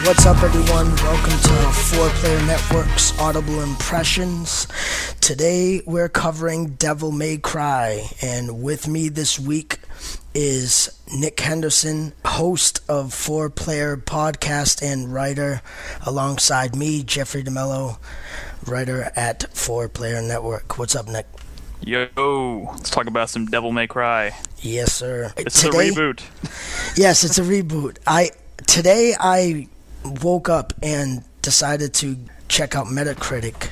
What's up, everyone? Welcome to 4 Player Network's Audible Impressions. Today we're covering Devil May Cry, and with me this week is Nick Henderson, host of 4 Player Podcast and writer, alongside me, Jeffrey DeMello, writer at 4 Player Network. What's up, Nick? Yo, let's talk about some Devil May Cry. Yes, sir. This is a reboot. Yes, it's a reboot. Today I woke up and decided to check out Metacritic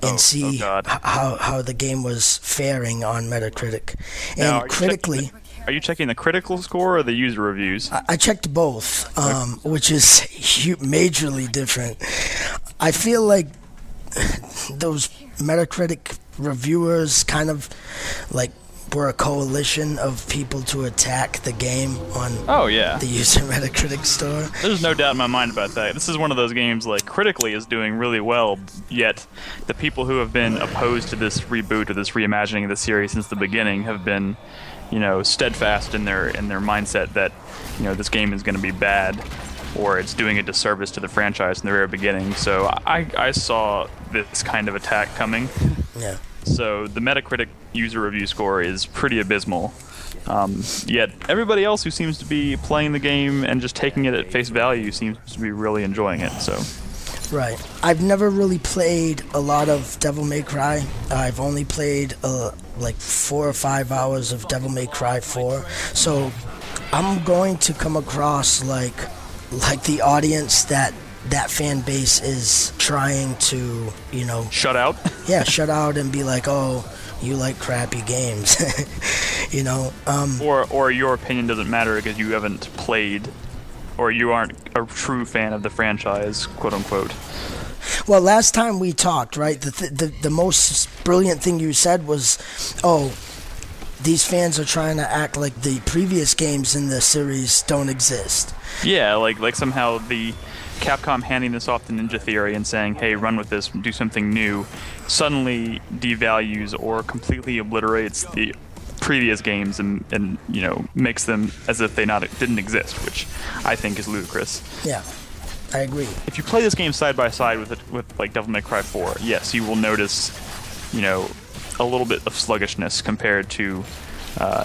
and see how the game was faring on Metacritic. And now, critically... Are you checking the critical score or the user reviews? I checked both, which is majorly different. I feel like those Metacritic reviewers kind of like were a coalition of people to attack the game on the user Metacritic store. There's no doubt in my mind about that. This is one of those games, like, critically is doing really well, yet the people who have been opposed to this reboot or this reimagining of the series since the beginning have been, you know, steadfast in their mindset that, you know, this game is going to be bad or it's doing a disservice to the franchise in the very beginning. So I saw this kind of attack coming. Yeah. So the Metacritic user review score is pretty abysmal. Yet everybody else who seems to be playing the game and just taking it at face value seems to be really enjoying it. So. Right. I've never really played a lot of Devil May Cry. I've only played like 4 or 5 hours of Devil May Cry 4. So I'm going to come across like the audience that fan base is trying to, you know... Shut out? Yeah, shut out and be like, oh, you like crappy games. You know? Or your opinion doesn't matter because you haven't played, or you aren't a true fan of the franchise, quote-unquote. Well, last time we talked, right, the most brilliant thing you said was, oh, these fans are trying to act like the previous games in the series don't exist. Yeah, like somehow the Capcom handing this off to Ninja Theory and saying, hey, run with this, do something new, suddenly devalues or completely obliterates the previous games and you know, makes them as if they didn't exist, which I think is ludicrous. Yeah, I agree. If you play this game side by side with like Devil May Cry 4, yes, you will notice, you know, a little bit of sluggishness compared to,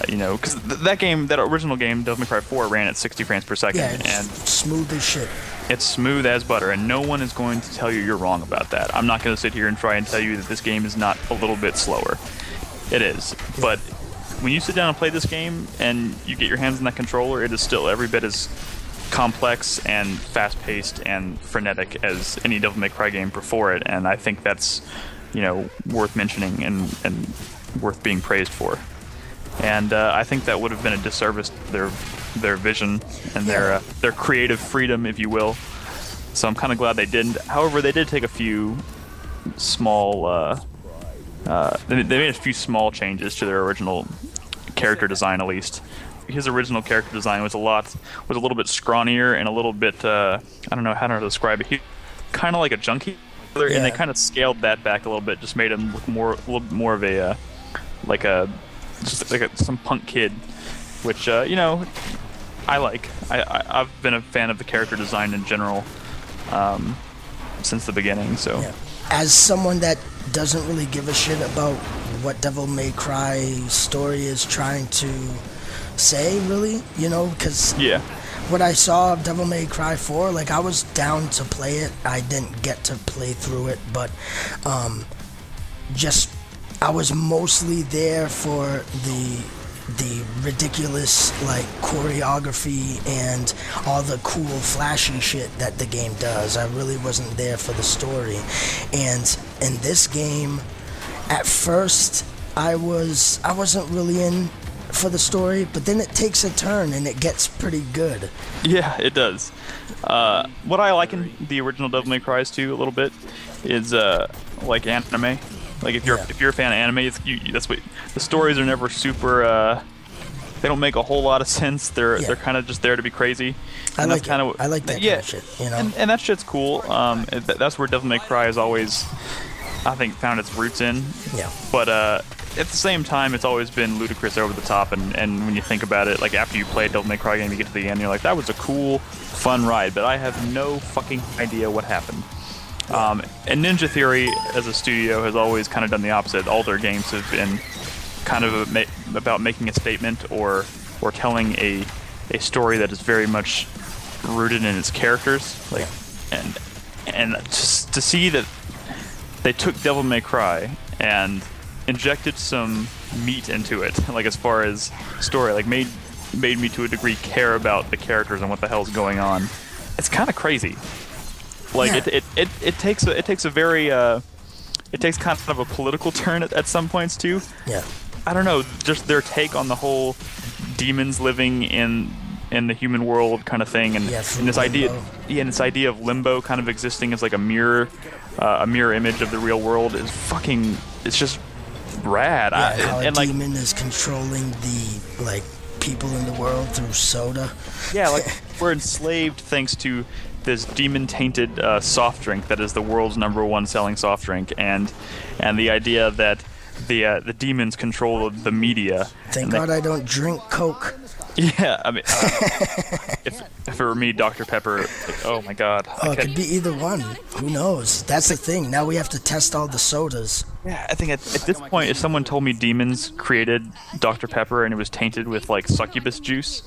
you know, because that original game, Devil May Cry 4, ran at 60 frames per second. Yeah, and smooth as shit. It's smooth as butter, and no one is going to tell you you're wrong about that. I'm not going to sit here and try and tell you that this game is not a little bit slower. It is. Yeah. But when you sit down and play this game and you get your hands on that controller, it is still every bit as complex and fast-paced and frenetic as any Devil May Cry game before it, and I think that's, you know, worth mentioning and worth being praised for. And I think that would have been a disservice to their vision and their creative freedom, if you will. So I'm kind of glad they didn't. However, they did take a few small... they made a few small changes to their original character design, at least. His original character design was a little bit scrawnier and a little bit... I don't know how to describe it. He kind of like a junkie. And they kind of scaled that back a little bit, just made him look a little bit more of a some punk kid, which you know, I like. I've been a fan of the character design in general since the beginning. So, as someone that doesn't really give a shit about what Devil May Cry story is trying to say, really, you know, because what I saw of Devil May Cry 4, like, I was down to play it. I didn't get to play through it, but I was mostly there for the ridiculous, like, choreography and all the cool, flashy shit that the game does. I really wasn't there for the story. And in this game, at first, I wasn't really in for the story, but then it takes a turn and it gets pretty good. Yeah, it does. What I like in the original Devil May Cry 2 a little bit is like anime. Like if you're a fan of anime, that's what the stories are never super. They don't make a whole lot of sense. They're kind of just there to be crazy. I like kind of that kind of shit, you know. And that shit's cool. That's where Devil May Cry has always, I think, found its roots in. Yeah. But at the same time, it's always been ludicrous over the top, and when you think about it, like after you play a Devil May Cry game, you get to the end, you're like, that was a cool, fun ride, but I have no fucking idea what happened. And Ninja Theory, as a studio, has always kind of done the opposite. All their games have been kind of about making a statement or telling a story that is very much rooted in its characters. Like, and just to see that they took Devil May Cry and injected some meat into it, like as far as story, like made me to a degree care about the characters and what the hell's going on. It's kind of crazy. Like it takes a very it takes kind of a political turn at some points too. Yeah. I don't know, just their take on the whole demons living in the human world kind of thing, and this idea of limbo kind of existing as like a mirror image of the real world is fucking. It's just rad. Yeah, how a demon is controlling the people in the world through soda. Yeah, like we're enslaved thanks to this demon-tainted soft drink that is the world's #1 selling soft drink, and the idea that the demons control the media. Thank God I don't drink Coke. Yeah, I mean, if it were me, Dr. Pepper, like, oh my God. Oh, it could be either one. Who knows? That's the thing. Now we have to test all the sodas. Yeah, I think at this point, if someone told me demons created Dr. Pepper and it was tainted with like succubus juice,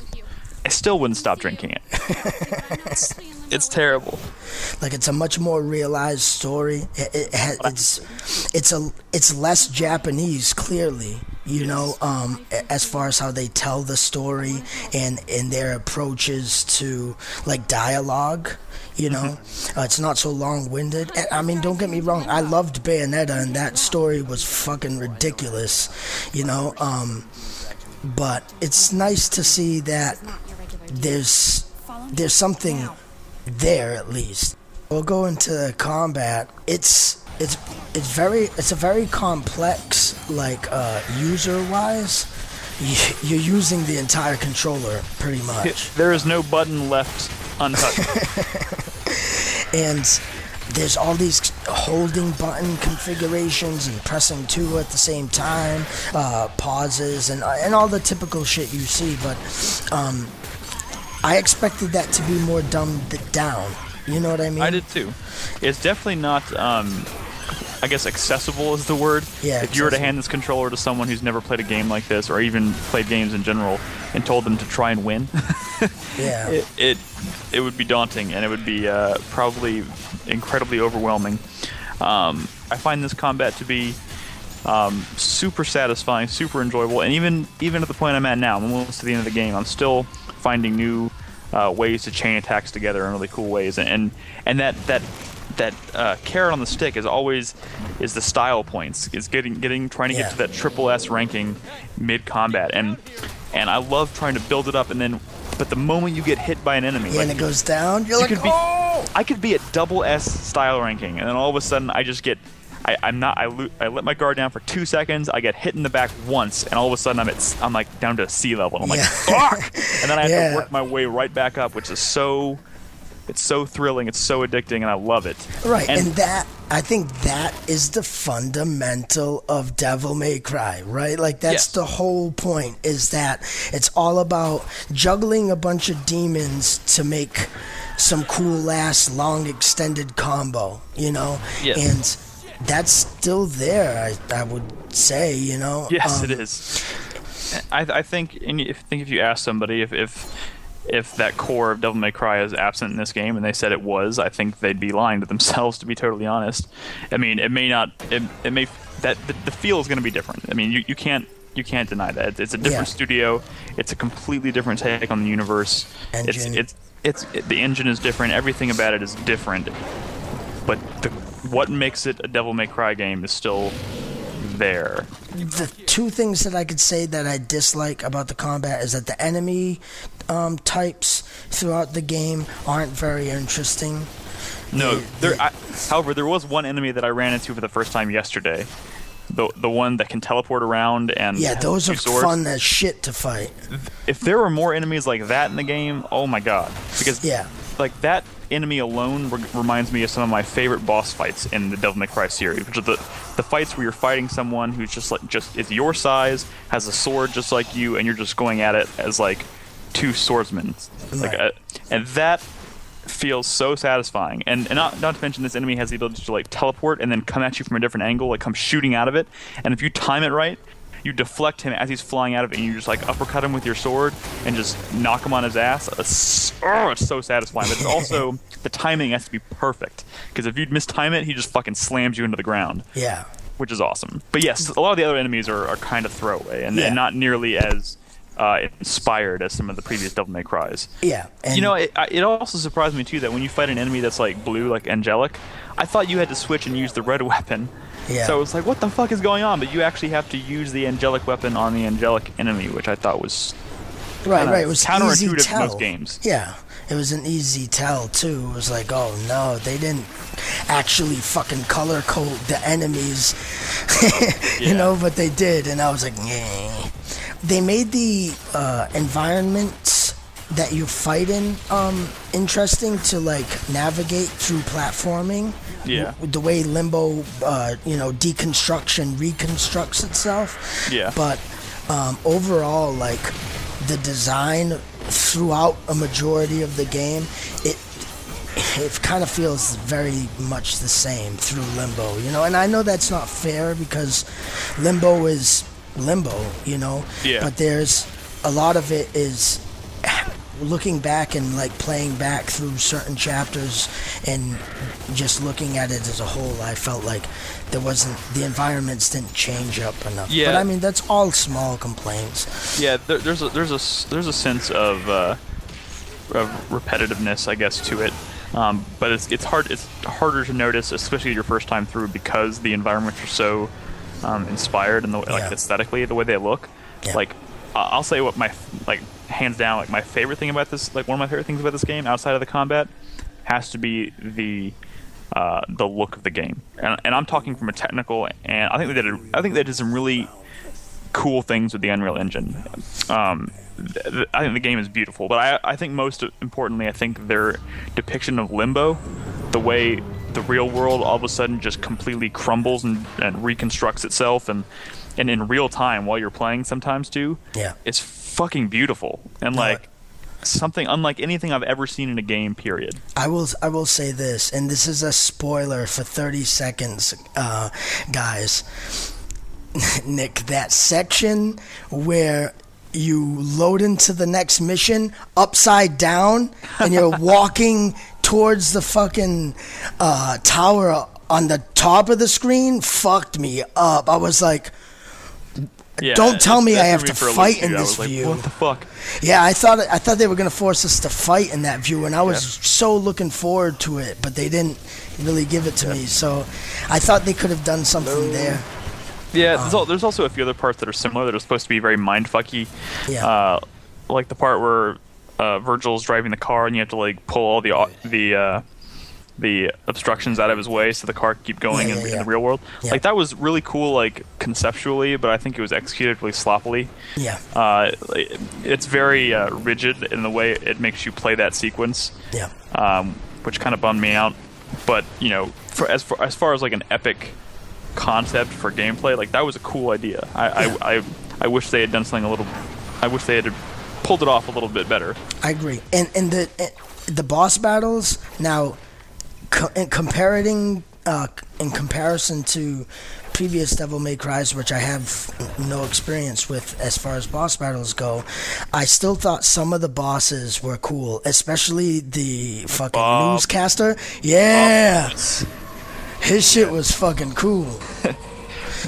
I still wouldn't stop drinking it. It's terrible. Like, it's a much more realized story. It's less Japanese, clearly. You know, as far as how they tell the story and their approaches to like dialogue. You know, it's not so long-winded. I mean, don't get me wrong. I loved Bayonetta, and that story was fucking ridiculous. You know, but it's nice to see that there's something there at least. We'll go into combat. It's a very complex, like user-wise. You're using the entire controller pretty much. There is no button left untouched. And there's all these holding button configurations and pressing 2 at the same time, pauses and all the typical shit you see. But I expected that to be more dumbed down. You know what I mean? I did too. It's definitely not, I guess accessible is the word. Yeah. If you were to hand this controller to someone who's never played a game like this, or even played games in general, and told them to try and win, yeah, it would be daunting, and it would be probably incredibly overwhelming. I find this combat to be super satisfying, super enjoyable, and even at the point I'm at now, I'm almost to the end of the game, I'm still finding new ways to chain attacks together in really cool ways, and that carrot on the stick is the style points. Is trying to get to that triple S ranking mid combat, and I love trying to build it up, but the moment you get hit by an enemy, and it goes down, I could be at double S style ranking, and then all of a sudden I just get. I let my guard down for 2 seconds. I get hit in the back once, and all of a sudden I'm like down to sea level. I'm like, fuck! And then I have to work my way right back up, which is it's so thrilling, it's so addicting, and I love it. Right, and I think that is the fundamental of Devil May Cry, right? Like, that's the whole point, is that it's all about juggling a bunch of demons to make some cool-ass, long, extended combo, you know? Yes. And that's still there, I would say, you know? Yes, it is. I think if you ask somebody if that core of Devil May Cry is absent in this game, and they said it was, I think they'd be lying to themselves, to be totally honest. I mean, it may not. It may that the feel is going to be different. I mean, you can't deny that. It's a different studio. It's a completely different take on the universe. Engine. The engine is different. Everything about it is different. But what makes it a Devil May Cry game is still there. The two things that I could say that I dislike about the combat is that the enemy types throughout the game aren't very interesting. No, however, there was one enemy that I ran into for the first time yesterday. The one that can teleport around and those are fun as shit to fight. If there were more enemies like that in the game, oh my god! Because like that enemy alone reminds me of some of my favorite boss fights in the Devil May Cry series, which are the fights where you're fighting someone who's just is your size, has a sword just like you, and you're just going at it as like two swordsmen, Right. and that feels so satisfying. And not to mention, this enemy has the ability to like teleport and then come at you from a different angle, like come shooting out of it. And if you time it right, you deflect him as he's flying out of it, and you just like uppercut him with your sword and just knock him on his ass. It's so satisfying. But it's also, the timing has to be perfect, because if you mistime it, he just fucking slams you into the ground. Yeah. Which is awesome. But yes, a lot of the other enemies are kind of throwaway and not nearly as inspired as some of the previous Devil May Cries. Yeah. And you know, it also surprised me too that when you fight an enemy that's like blue, like Angelic, I thought you had to switch and use the red weapon. Yeah. So it's like, what the fuck is going on? But you actually have to use the Angelic weapon on the Angelic enemy, which I thought was right. It was easy counterintuitive tell. to most games. Yeah. It was an easy tell too. It was like, oh no, they didn't actually fucking color code the enemies, you know, but they did, and I was like, yeah. They made the environments that you fight in interesting to like navigate through platforming. Yeah. The way Limbo, deconstruction reconstructs itself. Yeah. But overall, like the design throughout a majority of the game, it kind of feels very much the same through Limbo, you know. And I know that's not fair because Limbo is Limbo, you know. Yeah. But there's a lot of it is looking back and like playing back through certain chapters and just looking at it as a whole. I felt like the environments didn't change up enough. Yeah. But I mean, that's all small complaints. Yeah, there's a sense of repetitiveness, I guess, to it. But it's harder to notice, especially your first time through, because the environments are so inspired and aesthetically the way they look. Yeah. Like I'll say what my hands down my favorite thing about this, one of my favorite things about this game outside of the combat, has to be the look of the game. And I'm talking from a technical, and I think they did some really cool things with the Unreal Engine. I think the game is beautiful, but I think most importantly, I think their depiction of Limbo, the way the real world all of a sudden just completely crumbles and reconstructs itself, and in real time while you're playing sometimes too, it's fucking beautiful, and something unlike anything I've ever seen in a game, period. I will say this, and this is a spoiler for 30 seconds, guys. Nick, that section where you load into the next mission upside down and you're walking towards the fucking tower on the top of the screen fucked me up. I was like, don't tell me I have to fight in this view. What the fuck? Yeah, I thought they were gonna force us to fight in that view, and I was so looking forward to it, but they didn't really give it to me. So I thought they could have done something there. Yeah, there's also a few other parts that are similar that are supposed to be very mindfucky. Yeah. Like the part where Virgil's driving the car and you have to like pull all the obstructions out of his way so the car can keep going in the real world. Yeah. Like that was really cool, like conceptually, but I think it was executed really sloppily. Yeah. It's very rigid in the way it makes you play that sequence. Yeah. Which kind of bummed me out. But you know, as far as like an epic concept for gameplay, like that was a cool idea. I wish they had done something a little. I wish they had pulled it off a little bit better. I agree. And the boss battles now, in comparison to previous Devil May Cries, which I have no experience with as far as boss battles go, I still thought some of the bosses were cool, especially the fucking newscaster. Yeah. His shit was fucking cool.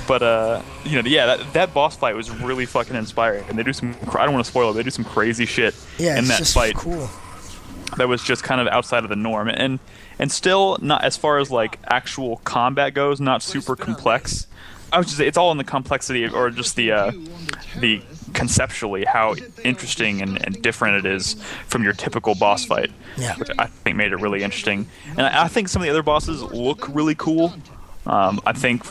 But that boss fight was really fucking inspiring, and they do some. I don't want to spoil it. They do some crazy shit in that fight. Cool. That was just kind of outside of the norm, and still not, as far as like actual combat goes, not super complex. I would just say it's all in the complexity, or just the conceptually how interesting and different it is from your typical boss fight. Yeah. Which I think made it really interesting. And I think some of the other bosses look really cool. I think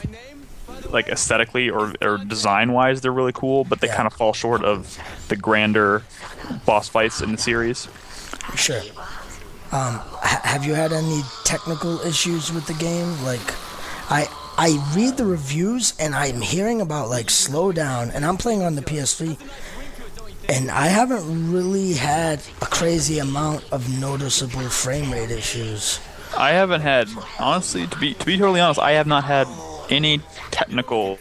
like aesthetically or design wise they're really cool, but they kind of fall short of the grander boss fights in the series. Sure. Have you had any technical issues with the game? Like, I read the reviews and I'm hearing about like slowdown, and I'm playing on the PS3, and I haven't really had a crazy amount of noticeable frame rate issues. I haven't had, honestly, to be totally honest, I have not had any technical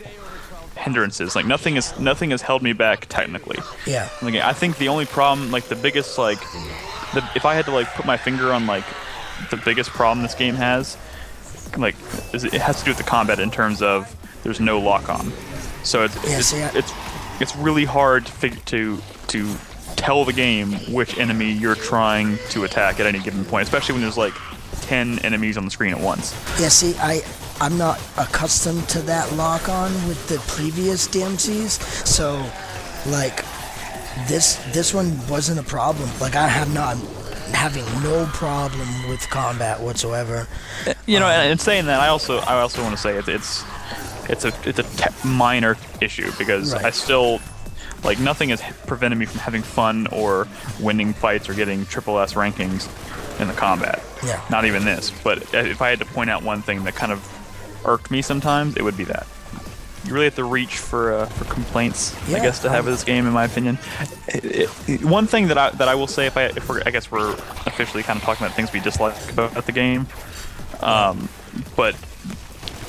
hindrances. Like nothing has held me back technically. Yeah. Like, I think the only problem, like the biggest, like, if I had to like put my finger on like the biggest problem this game has, like, it has to do with the combat in terms of there's no lock on. So it's really hard to tell the game which enemy you're trying to attack at any given point, especially when there's like 10 enemies on the screen at once. Yeah, see, I'm not accustomed to that lock-on with the previous DMCs, so, like, this one wasn't a problem. Like, I'm having no problem with combat whatsoever. You know, and saying that, I also want to say it's a minor issue, because right. I still, like, nothing has prevented me from having fun or winning fights or getting triple S rankings in the combat. Yeah. Not even this. But if I had to point out one thing that kind of irked me sometimes, it would be that. You really have to reach for complaints, I guess, to have with this game, in my opinion. One thing that I will say, I guess we're officially kind of talking about things we dislike about the game, but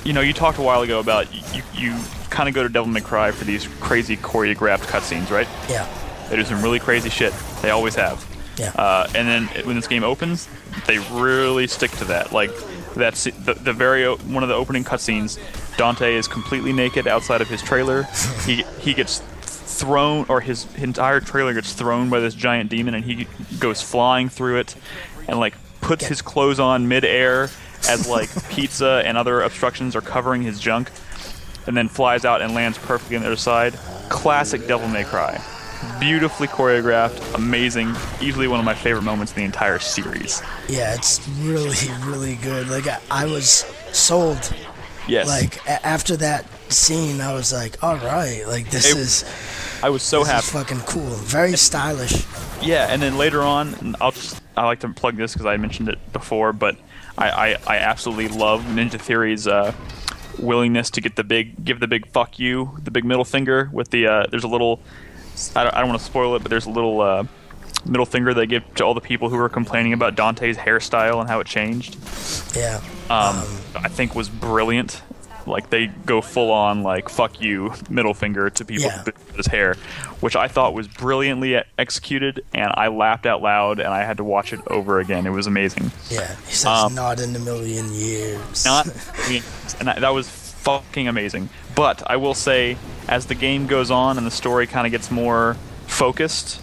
you know, you talked a while ago about you kind of go to Devil May Cry for these crazy choreographed cutscenes, right? Yeah. They do some really crazy shit. They always have. Yeah. And then when this game opens, they really stick to that. Like, that's the very one of the opening cutscenes. Dante is completely naked outside of his trailer. He gets thrown, or his entire trailer gets thrown by this giant demon, and he goes flying through it, and like puts his clothes on mid-air as like pizza and other obstructions are covering his junk, and then flies out and lands perfectly on the other side. Classic Devil May Cry. Beautifully choreographed, amazing, easily one of my favorite moments in the entire series. Yeah, it's really, really good. Like, I was sold. Yes. Like, after that scene, I was like, all right, like, I was so happy. This is fucking cool. Very stylish. Yeah, and then later on, I like to plug this because I mentioned it before, but I absolutely love Ninja Theory's willingness to give the big fuck you, the big middle finger with the there's a little, I don't want to spoil it, but there's a little middle finger they give to all the people who were complaining about Dante's hairstyle and how it changed. Yeah. I think was brilliant. Like, they go full on, like, fuck you, middle finger to people with his hair, which I thought was brilliantly executed, and I laughed out loud, and I had to watch it over again. It was amazing. Yeah, he says, not in a million years. And that was fucking amazing. But I will say, as the game goes on and the story kind of gets more focused,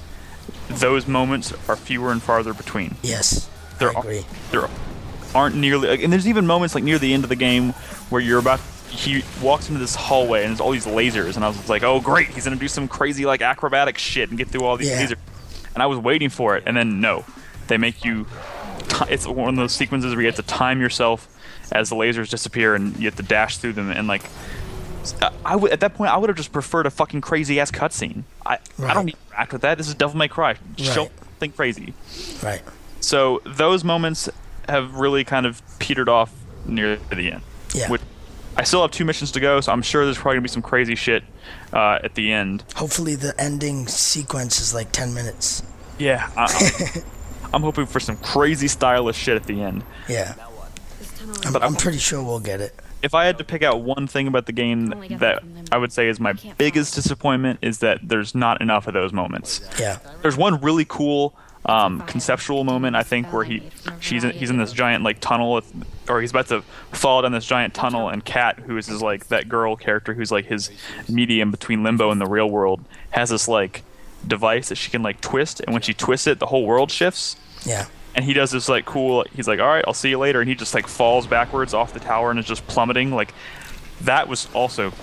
those moments are fewer and farther between. Yes, I agree. There aren't nearly, and there's even moments like near the end of the game where he walks into this hallway and there's all these lasers, and I was like, oh great, he's gonna do some crazy like acrobatic shit and get through all these lasers, and I was waiting for it, and then no, they make you it's one of those sequences where you have to time yourself as the lasers disappear and you have to dash through them, and like at that point I would have just preferred a fucking crazy ass cutscene. I don't need to act with that. This is Devil May Cry. Show something crazy. Right. So those moments have really kind of petered off near the end. Yeah. Which, I still have 2 missions to go, so I'm sure there's probably going to be some crazy shit at the end. Hopefully the ending sequence is like 10 minutes. Yeah. I'm hoping for some crazy stylish shit at the end. Yeah. But I'm pretty sure we'll get it. If I had to pick out one thing about the game that I would say is my biggest disappointment, is that there's not enough of those moments. Yeah. There's one really cool conceptual moment, I think, where he's in this giant like tunnel, or he's about to fall down this giant tunnel, and Kat, who is like that girl character who's like his medium between Limbo and the real world, has this like device that she can like twist, and when she twists it, the whole world shifts. Yeah. And he does this like cool, he's like, all right, I'll see you later, and he just like falls backwards off the tower and is just plummeting. Like, that was also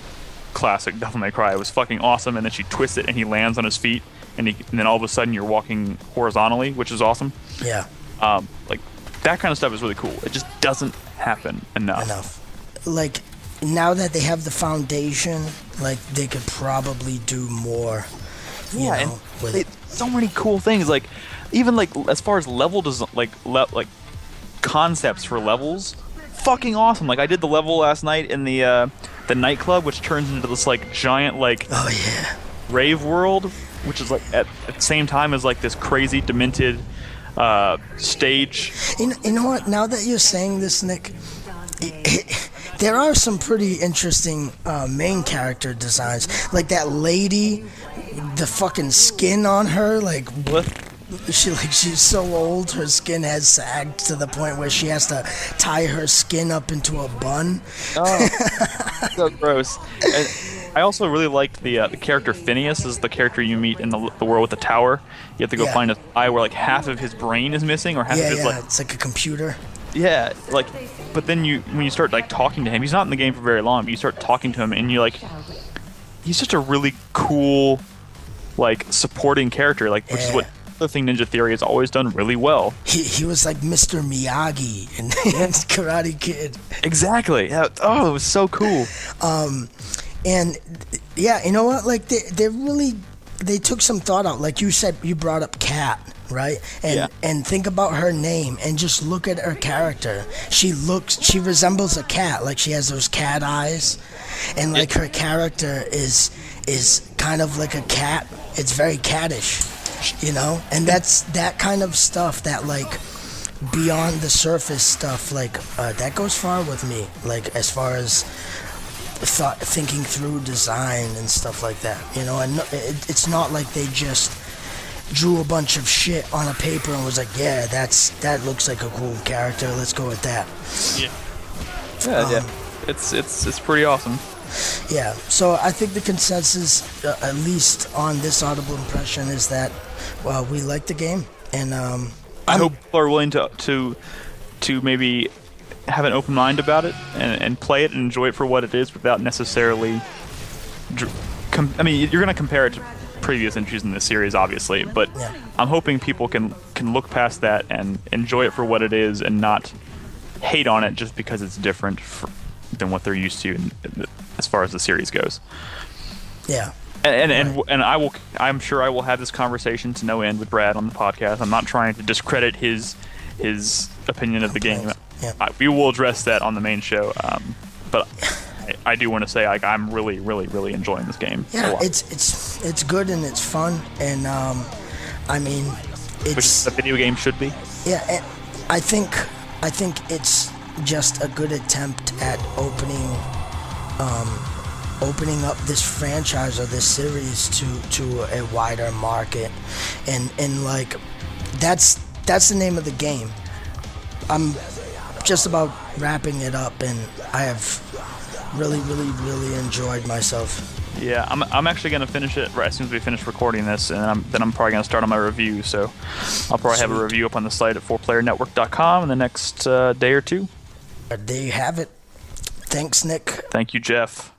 classic Devil May Cry. It was fucking awesome, and then she twists it and he lands on his feet, and then all of a sudden you're walking horizontally, which is awesome. Yeah. Like, that kind of stuff is really cool. It just doesn't happen enough. Like, now that they have the foundation, like, they could probably do more. You know, with so many cool things. Like, even like as far as level design, like concepts for levels, fucking awesome. Like I did the level last night in the nightclub, which turns into this like giant like Oh yeah. rave world, which is like at the same time as like this crazy demented stage. You know what? Now that you're saying this, Nick, there are some pretty interesting main character designs. Like that lady, the fucking skin on her, like What? she's so old, her skin has sagged to the point where she has to tie her skin up into a bun. Oh, so gross. And I also really liked the character Phineas is the character you meet in the world with the tower. You have to go find a eye where like half of his brain is missing, or half of his like it's like a computer. yeah, like. But then when you start like talking to him, he's not in the game for very long. But you start talking to him, and you like, he's just a really cool, like supporting character, like which is what the thing Ninja Theory has always done really well. He was like Mr. Miyagi in Karate Kid. Exactly. Yeah. Oh, it was so cool. And yeah, you know what? Like they took some thought out. Like you said, you brought up Kat, right? And think about her name and just look at her character. She resembles a cat. Like she has those cat eyes, and like her character is kind of like a cat. It's very cattish, you know. And that's that kind of stuff that like beyond the surface stuff. Like that goes far with me. Like as far as thinking through design and stuff like that, you know. And it's not like they just drew a bunch of shit on a paper and was like, yeah, that looks like a cool character, let's go with that. Yeah. It's pretty awesome. Yeah, so I think the consensus, at least on this Audible impression, is that we like the game, and I hope people are willing to maybe have an open mind about it and play it and enjoy it for what it is without necessarily I mean, you're going to compare it to previous entries in this series, obviously, but I'm hoping people can look past that and enjoy it for what it is and not hate on it just because it's different than what they're used to as far as the series goes. Yeah. And I'm sure I will have this conversation to no end with Brad on the podcast. I'm not trying to discredit his opinion of the game. Yeah. We will address that on the main show, but I do want to say I'm really, really, really enjoying this game. Yeah, it's good and it's fun, and I mean, it's which a video game should be. Yeah, and I think it's just a good attempt at opening up this franchise or this series to a wider market, and like that's the name of the game. I'm just about wrapping it up, and I have really, really, really enjoyed myself. Yeah, I'm actually gonna finish it right as soon as we finish recording this, and then I'm probably gonna start on my review. So I'll probably have a review up on the site at 4playernetwork.com in the next day or two. There you have it. Thanks, Nick. Thank you, Jeff.